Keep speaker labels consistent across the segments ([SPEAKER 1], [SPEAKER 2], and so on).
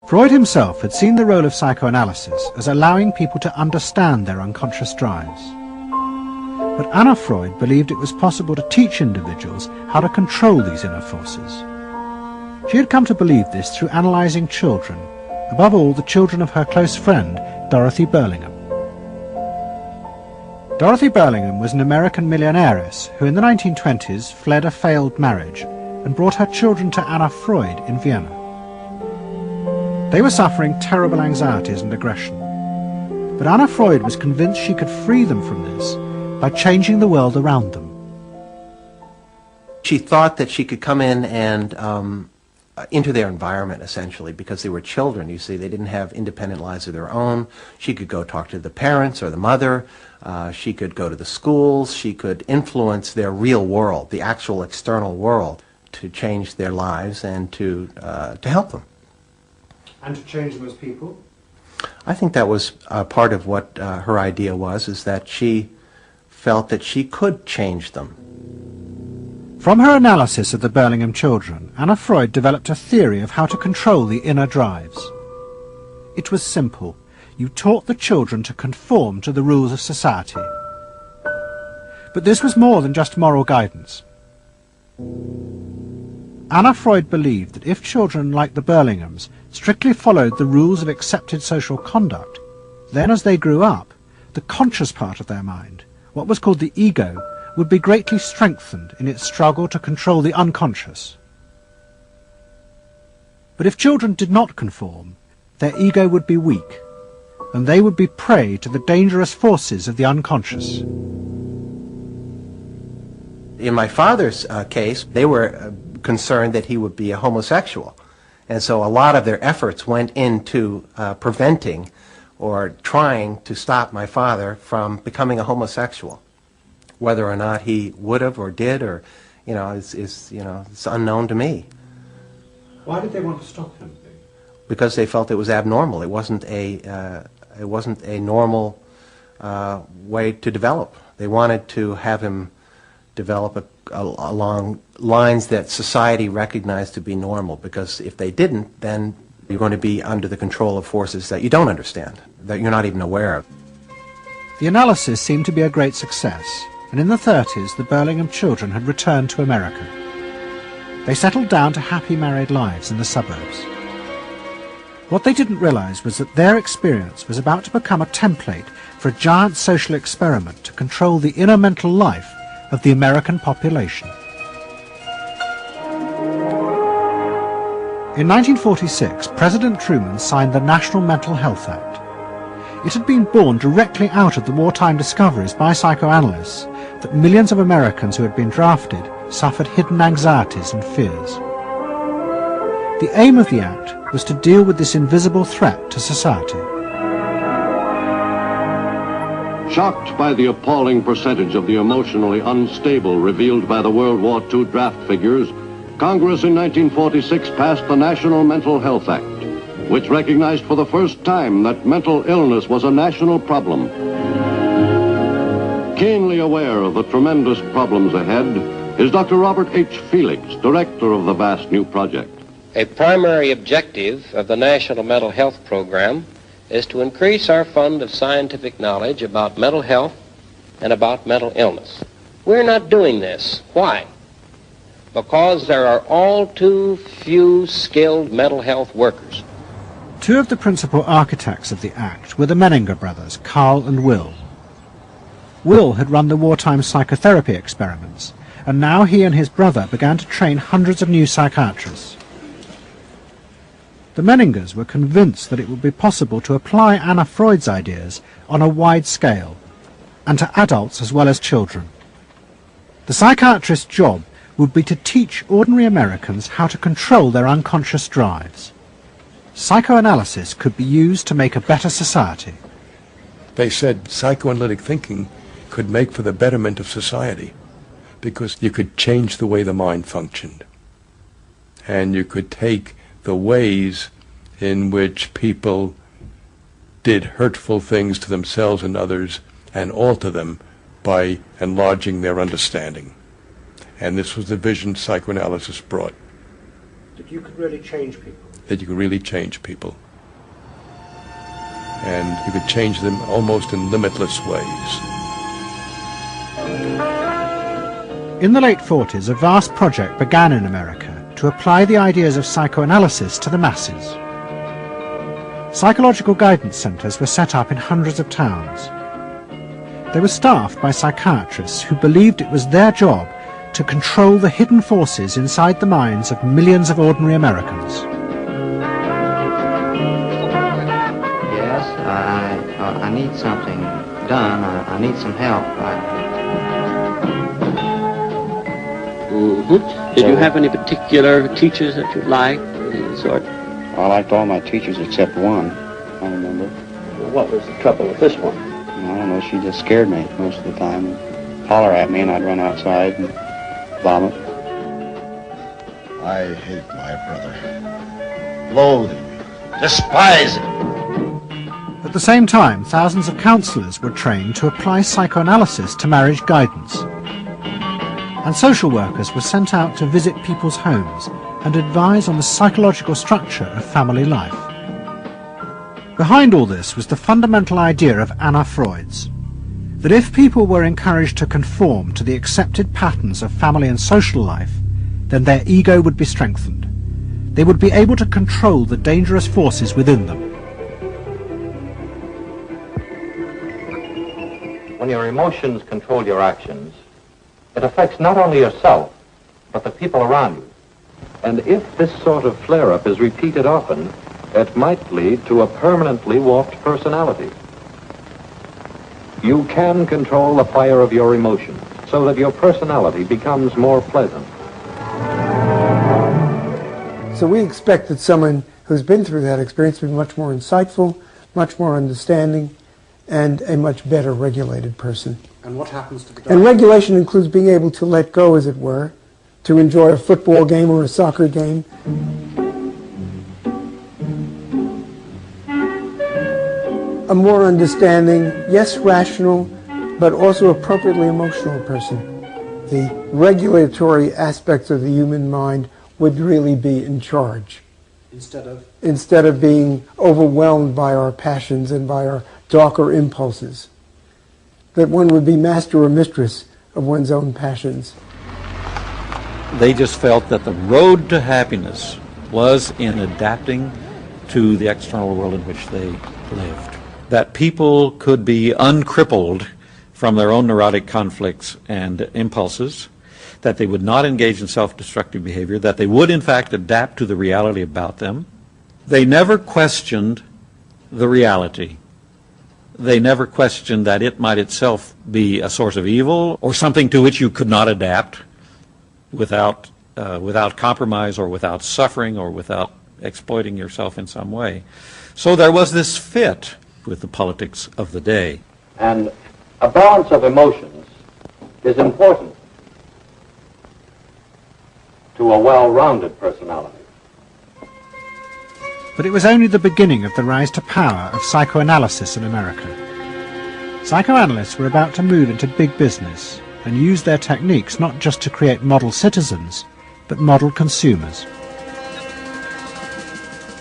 [SPEAKER 1] Freud himself had seen the role of psychoanalysis as allowing people to understand their unconscious drives. But Anna Freud believed it was possible to teach individuals how to control these inner forces. She had come to believe this through analysing children, above all the children of her close friend, Dorothy Burlingham. Dorothy Burlingham was an American millionairess who in the 1920s fled a failed marriage and brought her children to Anna Freud in Vienna. They were suffering terrible anxieties and aggression, but Anna Freud was convinced she could free them from this by changing the world around them.
[SPEAKER 2] She thought that she could come in and into their environment, essentially, because they were children, you see. They didn't have independent lives of their own. She could go talk to the parents or the mother. She could go to the schools. She could influence their real world, the actual external world, to change their lives and to help them.
[SPEAKER 1] And to change them as people?
[SPEAKER 2] I think that was part of what her idea was, is that she felt that she could change them.
[SPEAKER 1] From her analysis of the Burlingham children, Anna Freud developed a theory of how to control the inner drives. It was simple. You taught the children to conform to the rules of society. But this was more than just moral guidance. Anna Freud believed that if children like the Burlinghams strictly followed the rules of accepted social conduct, then as they grew up, the conscious part of their mind, what was called the ego, would be greatly strengthened in its struggle to control the unconscious. But if children did not conform, their ego would be weak, and they would be prey to the dangerous forces of the unconscious.
[SPEAKER 2] In my father's case, they were concerned that he would be a homosexual, and so a lot of their efforts went into preventing or trying to stop my father from becoming a homosexual. Whether or not he would have or did, or it's unknown to me.
[SPEAKER 1] Why did they want to stop him?
[SPEAKER 2] Because they felt it was abnormal. It wasn't a normal way to develop. They wanted to have him develop along lines that society recognized to be normal. Because if they didn't, then you're going to be under the control of forces that you don't understand, that you're not even aware of.
[SPEAKER 1] The analysis seemed to be a great success. And in the 30s, the Burlingham children had returned to America. They settled down to happy married lives in the suburbs. What they didn't realize was that their experience was about to become a template for a giant social experiment to control the inner mental life of the American population. In 1946, President Truman signed the National Mental Health Act. It had been born directly out of the wartime discoveries by psychoanalysts that millions of Americans who had been drafted suffered hidden anxieties and fears. The aim of the Act was to deal with this invisible threat to society.
[SPEAKER 3] Shocked by the appalling percentage of the emotionally unstable revealed by the World War II draft figures, Congress in 1946 passed the National Mental Health Act, which recognized for the first time that mental illness was a national problem. Keenly aware of the tremendous problems ahead is Dr. Robert H. Felix, director of the vast new project.
[SPEAKER 4] A primary objective of the National Mental Health Program is to increase our fund of scientific knowledge about mental health and about mental illness. We're not doing this. Why? Because there are all too few skilled mental health workers.
[SPEAKER 1] Two of the principal architects of the Act were the Menninger brothers, Carl and Will. Will had run the wartime psychotherapy experiments, and now he and his brother began to train hundreds of new psychiatrists. The Menningers were convinced that it would be possible to apply Anna Freud's ideas on a wide scale, and to adults as well as children. The psychiatrist's job would be to teach ordinary Americans how to control their unconscious drives. Psychoanalysis could be used to make a better society.
[SPEAKER 5] They said psychoanalytic thinking could make for the betterment of society because you could change the way the mind functioned. And you could take the ways in which people did hurtful things to themselves and others and alter them by enlarging their understanding. And this was the vision psychoanalysis brought.
[SPEAKER 1] That you could really change people?
[SPEAKER 5] that you could really change people. And you could change them almost in limitless ways.
[SPEAKER 1] In the late 40s, a vast project began in America to apply the ideas of psychoanalysis to the masses. Psychological guidance centres were set up in hundreds of towns. They were staffed by psychiatrists who believed it was their job to control the hidden forces inside the minds of millions of ordinary Americans.
[SPEAKER 6] Yes, I need something done. I need some help.
[SPEAKER 7] Did you have any particular teachers that you liked? Any sort?
[SPEAKER 8] I liked all my teachers except one, I remember.
[SPEAKER 7] Well, what was the trouble with this one?
[SPEAKER 8] I don't know, she just scared me most of the time. Holler at me and I'd run outside and vomit.
[SPEAKER 9] I hate my brother. Loathe him. Despise him.
[SPEAKER 1] At the same time, thousands of counsellors were trained to apply psychoanalysis to marriage guidance. And social workers were sent out to visit people's homes and advise on the psychological structure of family life. Behind all this was the fundamental idea of Anna Freud's, that if people were encouraged to conform to the accepted patterns of family and social life, then their ego would be strengthened. They would be able to control the dangerous forces within them.
[SPEAKER 10] When your emotions control your actions, it affects not only yourself, but the people around you. And if this sort of flare-up is repeated often, it might lead to a permanently warped personality. You can control the fire of your emotions so that your personality becomes more pleasant.
[SPEAKER 11] So we expect that someone who's been through that experience will be much more insightful, much more understanding, and a much better regulated person.
[SPEAKER 1] And what happens to the guy?
[SPEAKER 11] And regulation includes being able to let go, as it were, to enjoy a football game or a soccer game. A more understanding, yes, rational, but also appropriately emotional person. The regulatory aspects of the human mind would really be in charge. Instead of being overwhelmed by our passions and by our darker impulses. That one would be master or mistress of one's own passions.
[SPEAKER 12] They just felt that the road to happiness was in adapting to the external world in which they lived. That people could be uncrippled from their own neurotic conflicts and impulses, that they would not engage in self-destructive behavior, that they would in fact adapt to the reality about them. They never questioned the reality. They never questioned that it might itself be a source of evil or something to which you could not adapt without compromise or without suffering or without exploiting yourself in some way. So there was this fit with the politics of the day.
[SPEAKER 10] And a balance of emotions is important to a well-rounded personality.
[SPEAKER 1] But it was only the beginning of the rise to power of psychoanalysis in America. Psychoanalysts were about to move into big business and use their techniques not just to create model citizens, but model consumers.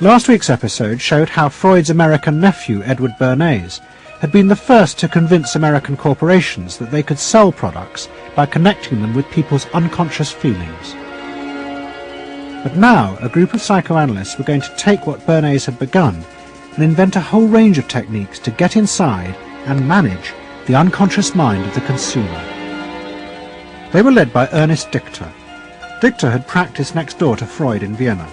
[SPEAKER 1] Last week's episode showed how Freud's American nephew, Edward Bernays, had been the first to convince American corporations that they could sell products by connecting them with people's unconscious feelings. But now, a group of psychoanalysts were going to take what Bernays had begun and invent a whole range of techniques to get inside and manage the unconscious mind of the consumer. They were led by Ernest Dichter. Dichter had practiced next door to Freud in Vienna,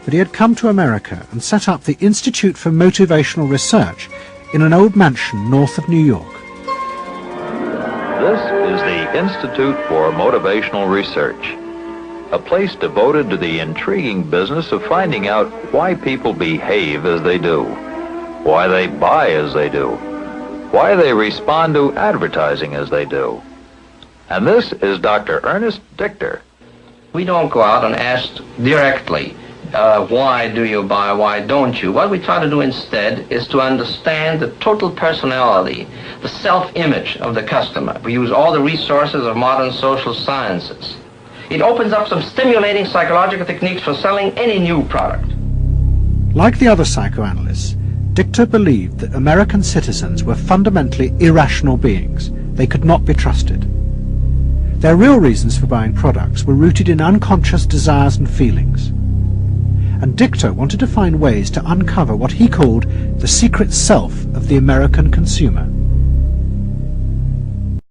[SPEAKER 1] but he had come to America and set up the Institute for Motivational Research in an old mansion north of New York.
[SPEAKER 13] This is the Institute for Motivational Research, a place devoted to the intriguing business of finding out why people behave as they do, why they buy as they do, why they respond to advertising as they do. And this is Dr. Ernest Dichter.
[SPEAKER 14] We don't go out and ask directly, why do you buy, why don't you? What we try to do instead is to understand the total personality, the self-image of the customer. We use all the resources of modern social sciences. It opens up some stimulating psychological techniques for selling any new product.
[SPEAKER 1] Like the other psychoanalysts, Dichter believed that American citizens were fundamentally irrational beings. They could not be trusted. Their real reasons for buying products were rooted in unconscious desires and feelings. And Dichter wanted to find ways to uncover what he called the secret self of the American consumer.